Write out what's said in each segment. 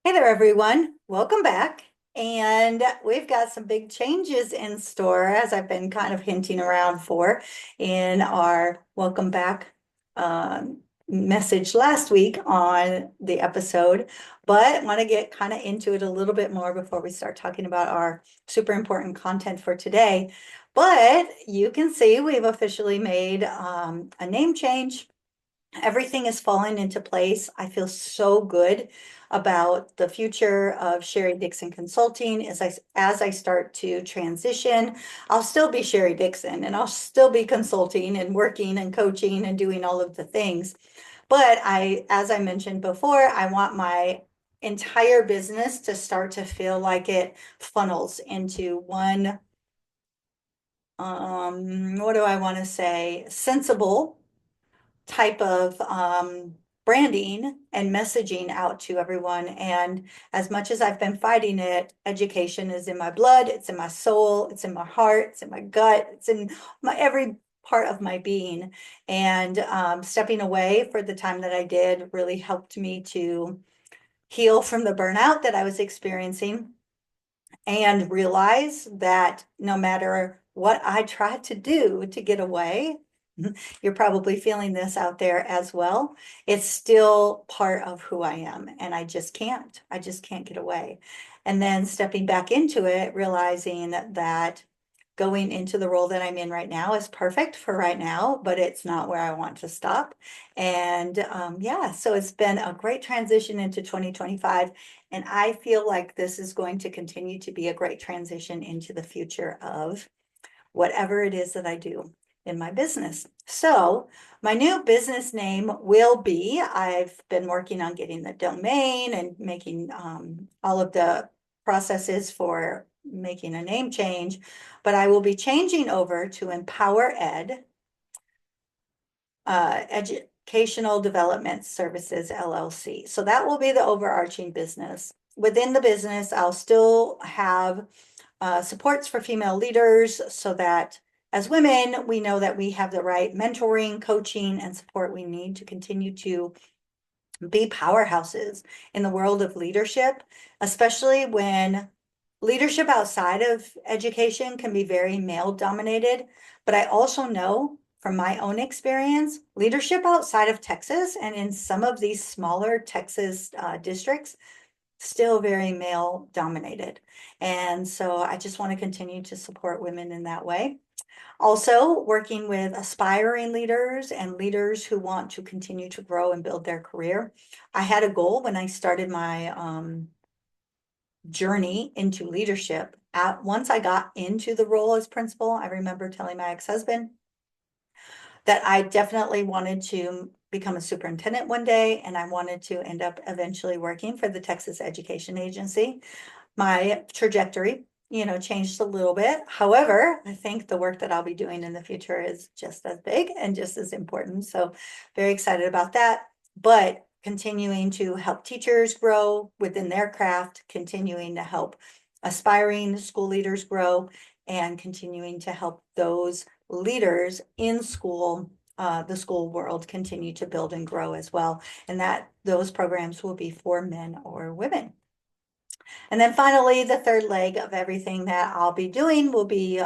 Hey there, everyone. Welcome back. And we've got some big changes in store, as I've been kind of hinting around for in our welcome back message last week on the episode. But want to get kind of into it a little bit more before we start talking about our super important content for today. But you can see we've officially made a name change. Everything is falling into place. I feel so good about the future of Sherry Dixon Consulting as I start to transition. I'll still be Sherry Dixon and I'll still be consulting and working and coaching and doing all of the things. But as I mentioned before, I want my entire business to start to feel like it funnels into one, what do I want to say, sensible type of branding and messaging out to everyone. And as much as I've been fighting it, education is in my blood, it's in my soul, it's in my heart, it's in my gut, it's in my every part of my being. And stepping away for the time that I did really helped me to heal from the burnout that I was experiencing and realize that no matter what I tried to do to get away, you're probably feeling this out there as well. It's still part of who I am, and I just can't get away. And then stepping back into it, realizing that going into the role that I'm in right now is perfect for right now, but it's not where I want to stop. And yeah, so it's been a great transition into 2025. And I feel like this is going to continue to be a great transition into the future of whatever it is that I do in my business. So my new business name will be, I've been working on getting the domain and making all of the processes for making a name change, but I will be changing over to EmpowerED, Educational Development Services LLC. So that will be the overarching business. Within the business, I'll still have supports for female leaders so that as women, we know that we have the right mentoring, coaching, and support we need to continue to be powerhouses in the world of leadership, especially when leadership outside of education can be very male dominated. But I also know from my own experience, leadership outside of Texas and in some of these smaller Texas districts, still very male dominated. And so I just want to continue to support women in that way. Also, working with aspiring leaders and leaders who want to continue to grow and build their career. I had a goal when I started my journey into leadership. Once I got into the role as principal, I remember telling my ex-husband that I definitely wanted to become a superintendent one day, and I wanted to end up eventually working for the Texas Education Agency. My trajectory, changed a little bit. However, I think the work that I'll be doing in the future is just as big and just as important. So very excited about that. But continuing to help teachers grow within their craft, continuing to help aspiring school leaders grow, and continuing to help those leaders in school, the school world, continue to build and grow as well. And that those programs will be for men or women. And then finally, the third leg of everything that I'll be doing will be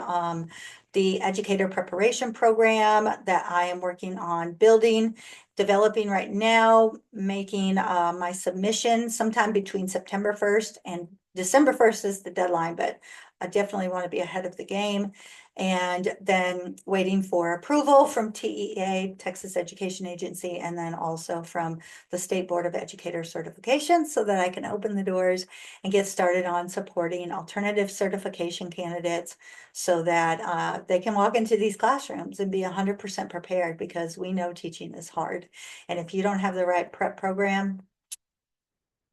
the educator preparation program that I am working on building, developing right now, making my submission sometime between September 1st and December 1st is the deadline, but I definitely want to be ahead of the game. And then waiting for approval from TEA, Texas Education Agency, and then also from the State Board of Educator certification so that I can open the doors and get started on supporting alternative certification candidates so that they can walk into these classrooms and be 100% prepared, because we know teaching is hard. And if you don't have the right prep program,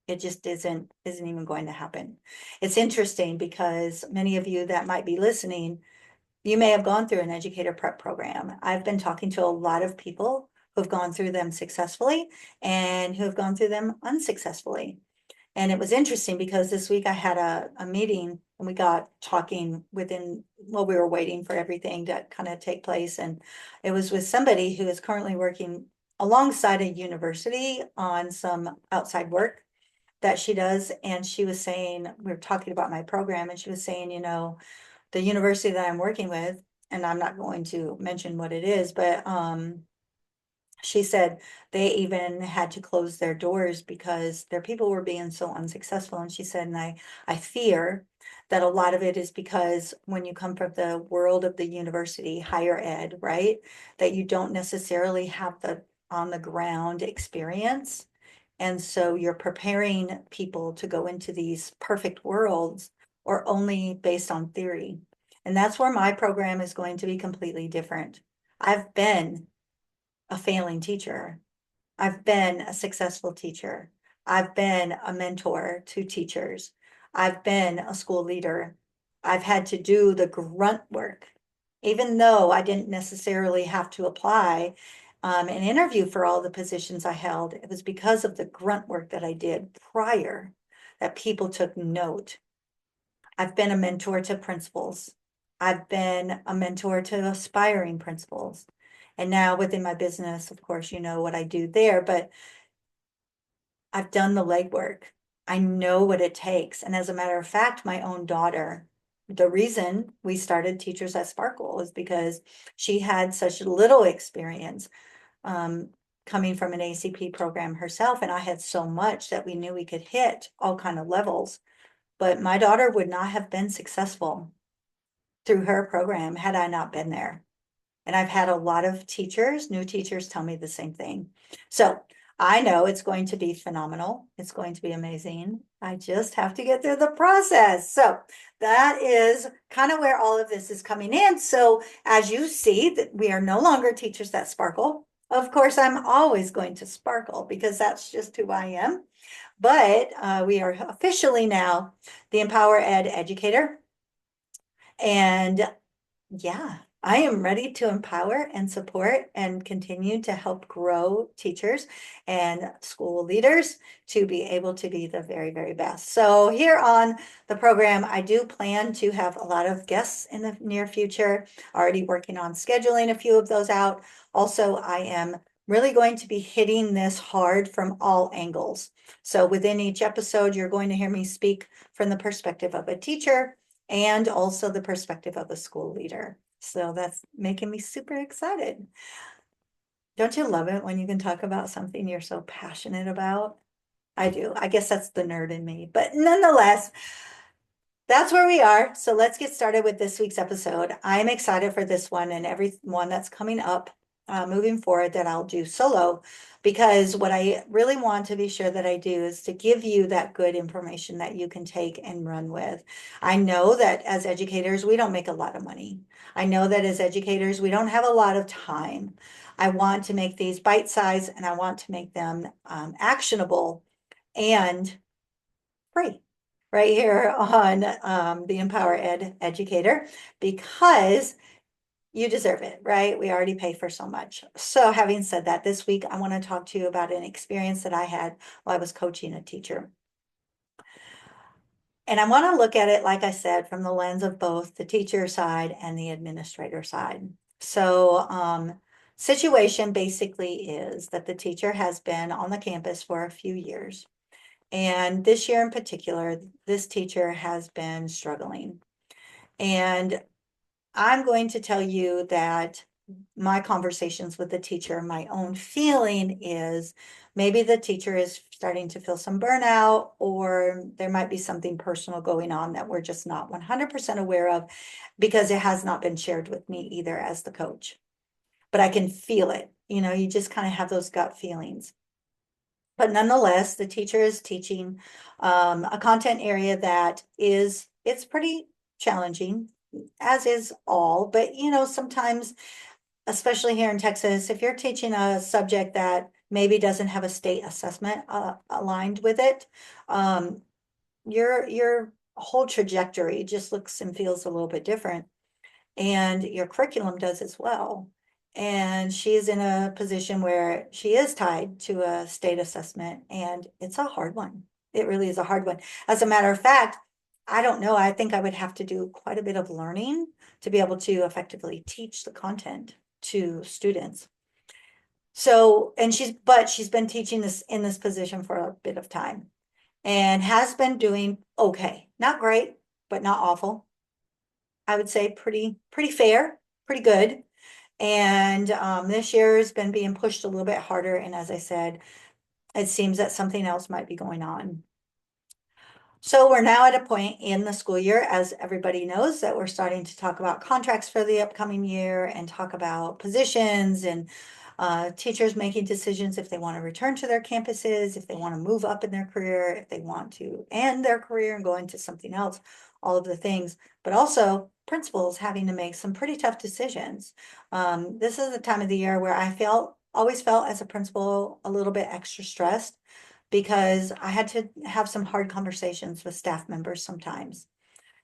it just isn't even going to happen. It's interesting because many of you that might be listening, you may have gone through an educator prep program. I've been talking to a lot of people who've gone through them successfully and who have gone through them unsuccessfully. And it was interesting because this week I had a meeting and we got talking while we were waiting for everything to kind of take place. And it was with somebody who is currently working alongside a university on some outside work. that she does. And she was saying, we were talking about my program, and she was saying, the university that I'm working with, and I'm not going to mention what it is, but she said they even had to close their doors because their people were being so unsuccessful. And she said, and I fear that a lot of it is because when you come from the world of the university, higher ed, right, that you don't necessarily have the on the ground experience. And so you're preparing people to go into these perfect worlds or only based on theory. And that's where my program is going to be completely different. I've been a failing teacher. I've been a successful teacher. I've been a mentor to teachers. I've been a school leader. I've had to do the grunt work, even though I didn't necessarily have to apply and interview for all the positions I held. It was because of the grunt work that I did prior that people took note. I've been a mentor to principals. I've been a mentor to aspiring principals. And now within my business, of course, you know what I do there, but I've done the legwork. I know what it takes. And as a matter of fact, my own daughter, the reason we started Teachers at Sparkle is because she had such little experience um, coming from an ACP program herself. And I had so much that we knew we could hit all kind of levels. But my daughter would not have been successful through her program had I not been there. And I've had a lot of teachers, new teachers, tell me the same thing. So I know it's going to be phenomenal. It's going to be amazing. I just have to get through the process. So that is kind of where all of this is coming in. So as you see that we are no longer Teachers that Sparkle. Of course, I'm always going to sparkle because that's just who I am. But we are officially now the EmpowerED Educator. And yeah, I am ready to empower and support and continue to help grow teachers and school leaders to be able to be the very, very best. So here on the program, I do plan to have a lot of guests in the near future, already working on scheduling a few of those out. Also, I am really going to be hitting this hard from all angles. So within each episode, you're going to hear me speak from the perspective of a teacher and also the perspective of a school leader. So that's making me super excited. Don't you love it when you can talk about something you're so passionate about? I do. I guess that's the nerd in me, but nonetheless, that's where we are. So let's get started with this week's episode. I'm excited for this one and every one that's coming up moving forward that I'll do solo, because what I really want to be sure that I do is to give you that good information that you can take and run with. I know that as educators, we don't make a lot of money. I know that as educators, we don't have a lot of time. I want to make these bite-sized and I want to make them actionable and free right here on the EmpowerED Educator, because you deserve it, right? We already pay for so much. So having said that, this week I want to talk to you about an experience that I had while I was coaching a teacher. And I want to look at it, like I said, from the lens of both the teacher side and the administrator side. So situation basically is that the teacher has been on the campus for a few years. And this year in particular, this teacher has been struggling. And I'm going to tell you that my conversations with the teacher, my own feeling is maybe the teacher is starting to feel some burnout, or there might be something personal going on that we're just not 100% aware of because it has not been shared with me either as the coach. But I can feel it. You just kind of have those gut feelings. But nonetheless, the teacher is teaching a content area that it's pretty challenging, as is all. But sometimes, especially here in Texas, if you're teaching a subject that maybe doesn't have a state assessment aligned with it, your whole trajectory just looks and feels a little bit different, and your curriculum does as well. And she's in a position where she is tied to a state assessment, and it's a hard one. It really is a hard one. As a matter of fact, I don't know, I think I would have to do quite a bit of learning to be able to effectively teach the content to students. So, and she's been teaching this in this position for a bit of time. and has been doing okay. Not great, but not awful. I would say pretty fair, pretty good. And this year has been being pushed a little bit harder. And as I said, it seems that something else might be going on. So we're now at a point in the school year, as everybody knows, that we're starting to talk about contracts for the upcoming year and talk about positions and teachers making decisions if they want to return to their campuses, if they want to move up in their career, if they want to end their career and go into something else, all of the things, but also principals having to make some pretty tough decisions. This is the time of the year where always felt as a principal a little bit extra stressed because I had to have some hard conversations with staff members sometimes.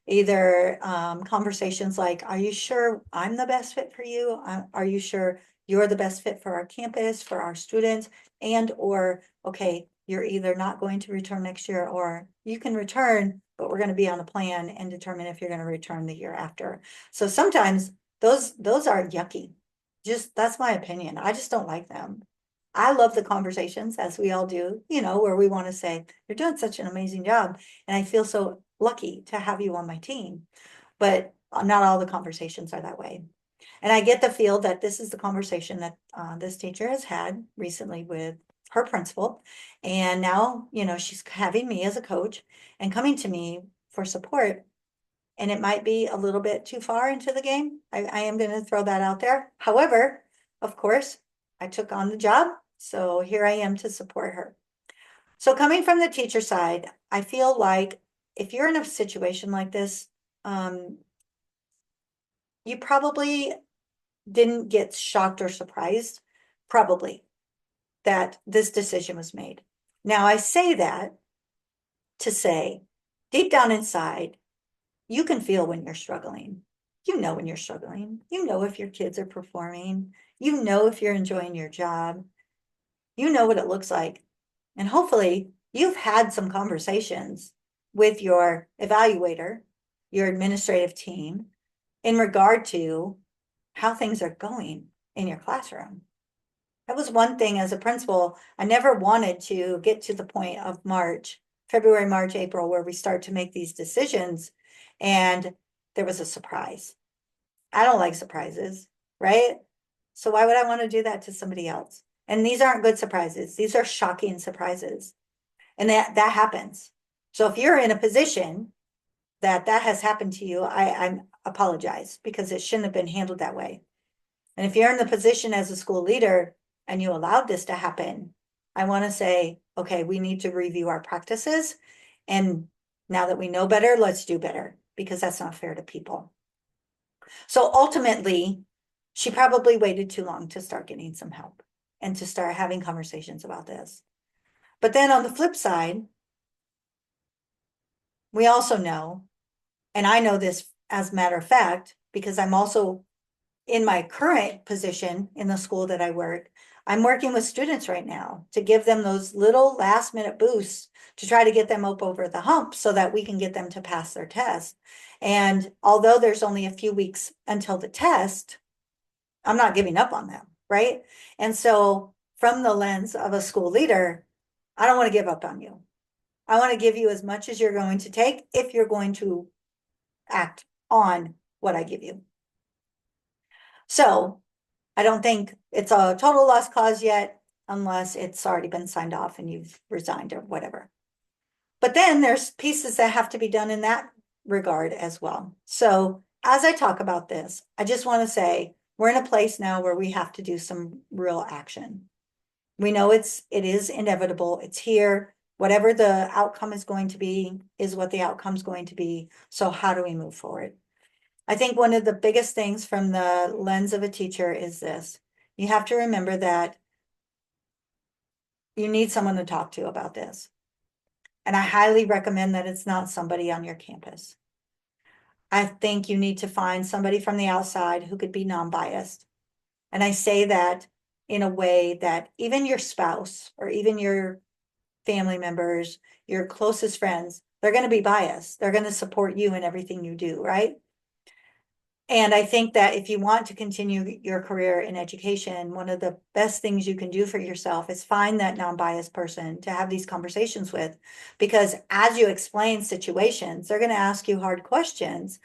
Either conversations like, are you sure I'm the best fit for you? Are you sure you're the best fit for our campus, for our students? And or, okay, you're either not going to return next year or you can return, but we're going to be on a plan and determine if you're going to return the year after. So sometimes those are yucky. Just that's my opinion. I just don't like them. I love the conversations, as we all do, where we want to say, you're doing such an amazing job. And I feel so lucky to have you on my team. But not all the conversations are that way. And I get the feel that this is the conversation that this teacher has had recently with her principal. And now, she's having me as a coach and coming to me for support. And it might be a little bit too far into the game. I am going to throw that out there. However, of course, I took on the job. So here I am to support her. So coming from the teacher side, I feel like if you're in a situation like this, you probably didn't get shocked or surprised, probably, that this decision was made. Now, I say that to say, deep down inside, you can feel when you're struggling. You know when you're struggling. You know if your kids are performing. You know if you're enjoying your job. You know what it looks like. And hopefully you've had some conversations with your evaluator, your administrative team, in regard to how things are going in your classroom. That was one thing as a principal. I never wanted to get to the point of February, March, April, where we start to make these decisions and there was a surprise. I don't like surprises, right? So why would I want to do that to somebody else? And these aren't good surprises. These are shocking surprises. And that happens. So if you're in a position that has happened to you, I apologize because it shouldn't have been handled that way. And if you're in the position as a school leader and you allowed this to happen, I want to say, okay, we need to review our practices. And now that we know better, let's do better because that's not fair to people. So ultimately, she probably waited too long to start getting some help and to start having conversations about this. But then on the flip side, we also know, and I know this as a matter of fact, because I'm also in my current position in the school that I work, I'm working with students right now to give them those little last minute boosts to try to get them up over the hump so that we can get them to pass their test. And although there's only a few weeks until the test, I'm not giving up on them, right? And so from the lens of a school leader, I don't want to give up on you. I want to give you as much as you're going to take if you're going to act on what I give you. So I don't think it's a total lost cause yet, unless it's already been signed off and you've resigned or whatever. But then there's pieces that have to be done in that regard as well. So as I talk about this, I just want to say we're in a place now where we have to do some real action. We know it is inevitable. It's here. Whatever the outcome is going to be is what the outcome is going to be. So how do we move forward? I think one of the biggest things from the lens of a teacher is this. You have to remember that you need someone to talk to about this. And I highly recommend that it's not somebody on your campus. I think you need to find somebody from the outside who could be non-biased. And I say that in a way that even your spouse or even your family members, your closest friends, they're going to be biased. They're going to support you in everything you do, right? And I think that if you want to continue your career in education, one of the best things you can do for yourself is find that non-biased person to have these conversations with. Because as you explain situations, they're going to ask you hard questions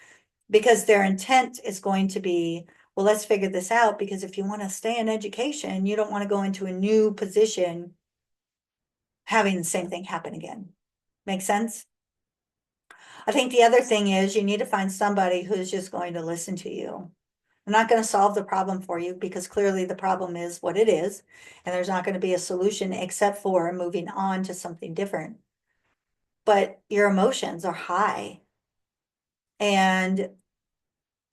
because their intent is going to be, well, let's figure this out. Because if you want to stay in education, you don't want to go into a new position having the same thing happen again. Make sense? I think the other thing is you need to find somebody who's just going to listen to you. I'm not going to solve the problem for you because clearly the problem is what it is, and there's not going to be a solution except for moving on to something different. But your emotions are high. And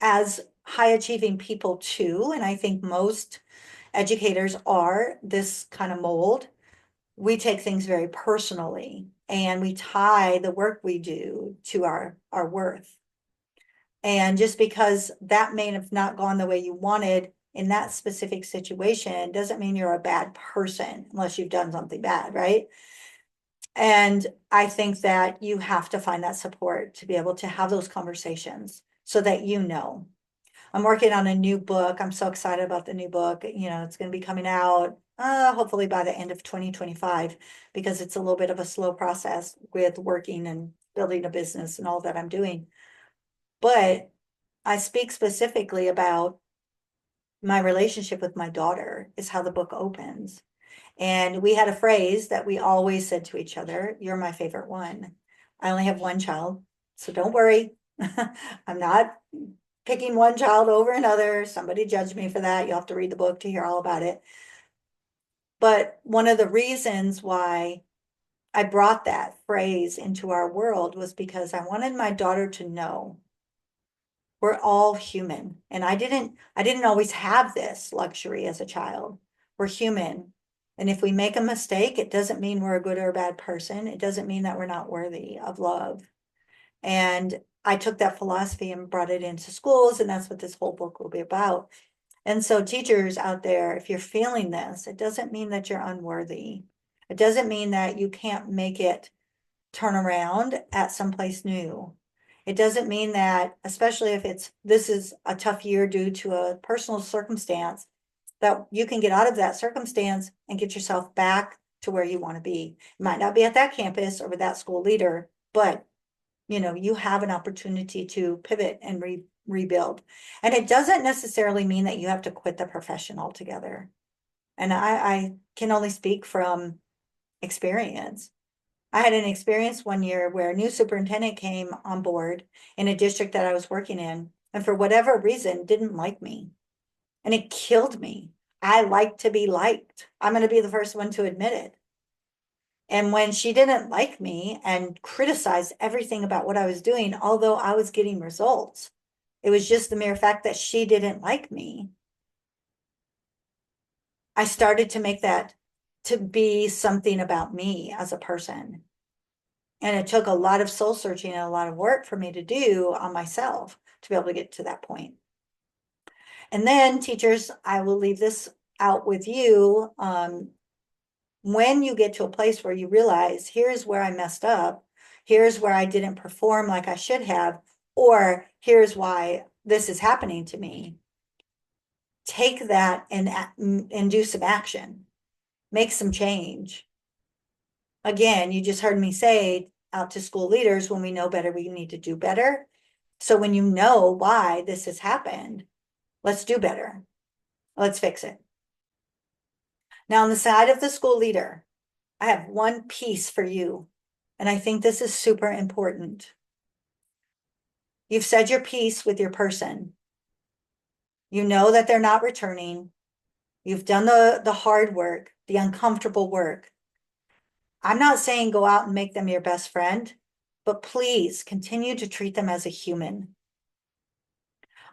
as high achieving people too, and I think most educators are this kind of mold, we take things very personally and we tie the work we do to our worth. And just because that may have not gone the way you wanted in that specific situation doesn't mean you're a bad person unless you've done something bad, right? And I think that you have to find that support to be able to have those conversations so that you know. I'm working on a new book. I'm so excited about the new book. You know, it's going to be coming out hopefully by the end of 2025 because it's a little bit of a slow process with working and building a business and all that I'm doing. But I speak specifically about my relationship with my daughter is how the book opens. And we had a phrase that we always said to each other, you're my favorite one. I only have one child, so don't worry. I'm not picking one child over another. Somebody judged me for that. You'll have to read the book to hear all about it. But one of the reasons why I brought that phrase into our world was because I wanted my daughter to know we're all human. And I didn't always have this luxury as a child. We're human. And if we make a mistake, it doesn't mean we're a good or a bad person. It doesn't mean that we're not worthy of love. And I took that philosophy and brought it into schools, and that's what this whole book will be about. And so teachers out there, if you're feeling this, it doesn't mean that you're unworthy. It doesn't mean that you can't make it turn around at someplace new. It doesn't mean that, especially if this is a tough year due to a personal circumstance, that you can get out of that circumstance and get yourself back to where you want to be. It might not be at that campus or with that school leader, but you have an opportunity to pivot and rebuild. And it doesn't necessarily mean that you have to quit the profession altogether. And I can only speak from experience. I had an experience one year where a new superintendent came on board in a district that I was working in, and for whatever reason, didn't like me. And it killed me. I like to be liked. I'm going to be the first one to admit it. And when she didn't like me and criticized everything about what I was doing, although I was getting results, it was just the mere fact that she didn't like me. I started to make that to be something about me as a person. And it took a lot of soul searching and a lot of work for me to do on myself to be able to get to that point. And then teachers, I will leave this out with you. When you get to a place where you realize, here's where I messed up, here's where I didn't perform like I should have, or here's why this is happening to me, take that and do some action, make some change. Again, you just heard me say out to school leaders, when we know better, we need to do better. So when you know why this has happened, let's do better. Let's fix it. Now, on the side of the school leader, I have one piece for you, and I think this is super important. You've said your piece with your person. You know that they're not returning. You've done the hard work, the uncomfortable work. I'm not saying go out and make them your best friend, but please continue to treat them as a human.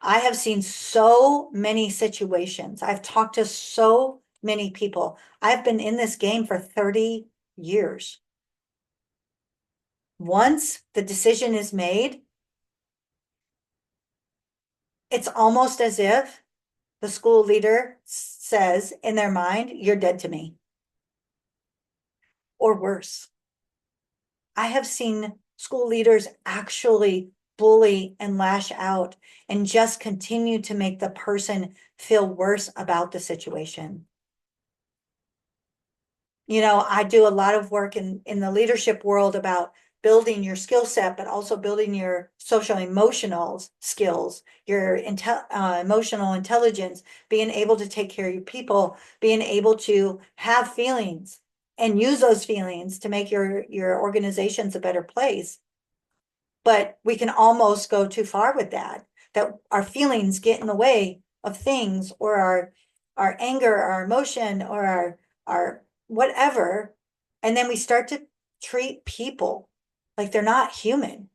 I have seen so many situations. I've talked to so many people. I've been in this game for 30 years. Once the decision is made, it's almost as if the school leader says in their mind, you're dead to me. Or worse. I have seen school leaders actually bully and lash out and just continue to make the person feel worse about the situation. You know, I do a lot of work in the leadership world about building your skill set, but also building your social emotional skills, your emotional intelligence, being able to take care of your people, being able to have feelings and use those feelings to make your organizations a better place. But we can almost go too far with that our feelings get in the way of things, or our anger, our emotion, or our whatever. And then we start to treat people like they're not human.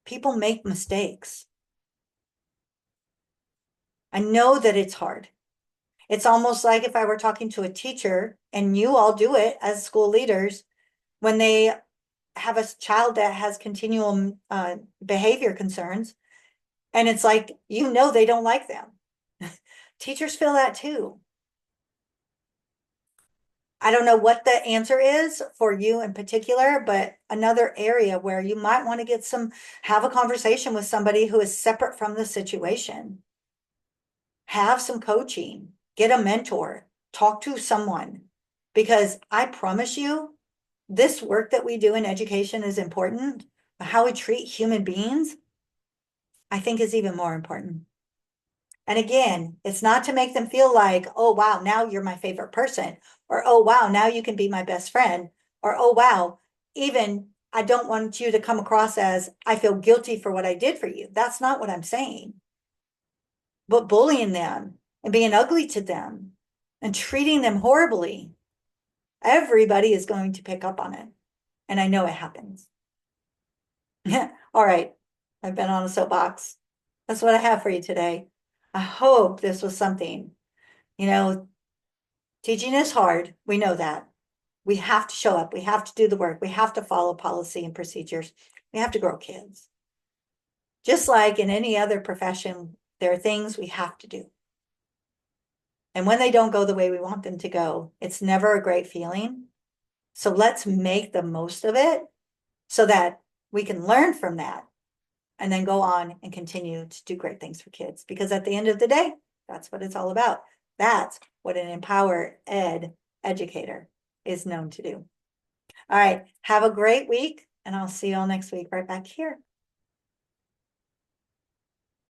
People make mistakes. I know that it's hard. It's almost like if I were talking to a teacher, and you all do it as school leaders, when they have a child that has continual behavior concerns, and it's like, you know, they don't like them. Teachers feel that too. I don't know what the answer is for you in particular, but another area where you might want to have a conversation with somebody who is separate from the situation. Have some coaching, get a mentor, talk to someone, because I promise you, this work that we do in education is important, but how we treat human beings, I think, is even more important. And again, it's not to make them feel like, oh, wow, now you're my favorite person, or, oh, wow, now you can be my best friend, or, oh, wow, even I don't want you to come across as I feel guilty for what I did for you. That's not what I'm saying. But bullying them and being ugly to them and treating them horribly, everybody is going to pick up on it. And I know it happens. All right. I've been on a soapbox. That's what I have for you today. I hope this was something. You know, teaching is hard. We know that. We have to show up. We have to do the work. We have to follow policy and procedures. We have to grow kids. Just like in any other profession, there are things we have to do. And when they don't go the way we want them to go, it's never a great feeling. So let's make the most of it so that we can learn from that and then go on and continue to do great things for kids. Because at the end of the day, that's what it's all about. That's what an EmpowerED educator is known to do. All right. Have a great week, and I'll see you all next week right back here.